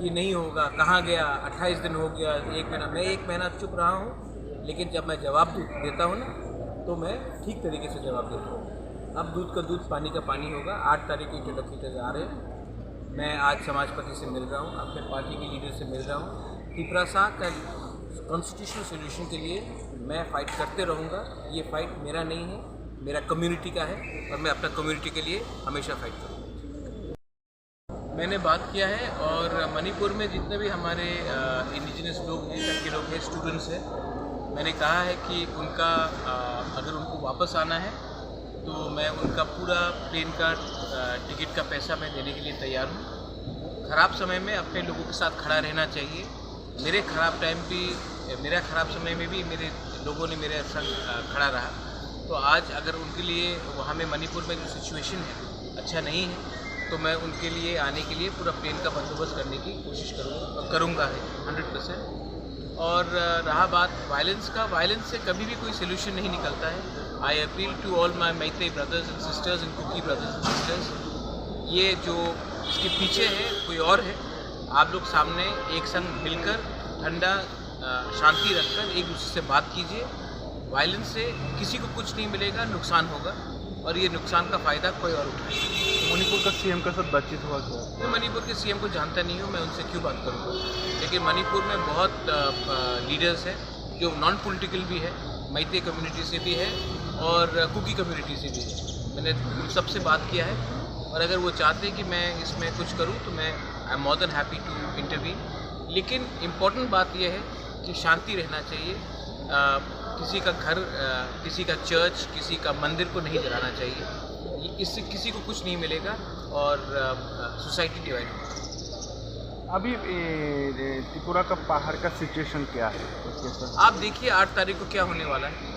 कि नहीं होगा, कहाँ गया, 28 दिन हो गया, 1 महीना। मैं 1 महीना चुप रहा हूँ, लेकिन जब मैं जवाब देता हूँ ना, तो मैं ठीक तरीके से जवाब देता हूँ। अब दूध का दूध, पानी का पानी होगा। 8 तारीख को इंटरलोक्यूटर्स आ रहे हैं। मैं आज समाजपति से मिल रहा हूँ, अपने पार्टी के लीडर से मिल रहा हूँ। त्रिपुरा का कॉन्स्टिट्यूशनल सोल्यूशन के लिए मैं फ़ाइट करते रहूँगा। ये फ़ाइट मेरा नहीं है, मेरा कम्युनिटी का है, और मैं अपना कम्युनिटी के लिए हमेशा फ़ाइट करूँगा। मैंने बात किया है, और मणिपुर में जितने भी हमारे इंडिजिनस लोग हैं, टर्की लोग हैं, स्टूडेंट्स हैं, मैंने कहा है कि उनका अगर उनको वापस आना है तो मैं उनका पूरा प्लेन का टिकट का पैसा मैं देने के लिए तैयार हूँ। ख़राब समय में अपने लोगों के साथ खड़ा रहना चाहिए। मेरे ख़राब समय में भी मेरे लोगों ने मेरे संग खड़ा रहा। तो आज अगर उनके लिए वहाँ में मणिपुर में जो सिचुएशन है अच्छा नहीं है, तो मैं उनके लिए आने के लिए पूरा प्लेन का बंदोबस्त करने की कोशिश करूँगा 100%। और रहा बात वायलेंस का, वायलेंस से कभी भी कोई सोल्यूशन नहीं निकलता है। I appeal to all my Meitei brothers and sisters and Kuki brothers and sisters, ये जो इसके पीछे है कोई और है। आप लोग सामने एक संग मिलकर ठंडा शांति रखकर एक दूसरे से बात कीजिए। वायलेंस से किसी को कुछ नहीं मिलेगा, नुकसान होगा, और ये नुकसान का फ़ायदा कोई और उठाएगा। मणिपुर का सीएम के साथ बातचीत हुआ क्या? मैं मणिपुर के सीएम को जानता नहीं हूँ, मैं उनसे क्यों बात करूँगा। लेकिन मणिपुर में बहुत लीडर्स हैं जो नॉन पॉलिटिकल भी है, मैते कम्युनिटी से भी है और कुकी कम्युनिटी से भी है। मैंने उन सबसे बात किया है, और अगर वो चाहते हैं कि मैं इसमें कुछ करूँ तो मैं I am more than happy to intervene. लेकिन इम्पॉर्टेंट बात यह है कि शांति रहना चाहिए। किसी का घर, किसी का चर्च, किसी का मंदिर को नहीं जलाना चाहिए। इससे किसी को कुछ नहीं मिलेगा, और सोसाइटी डिवाइड होगी। अभी त्रिपुरा का बाहर का सिचुएशन क्या है? आप देखिए 8 तारीख को क्या होने वाला है।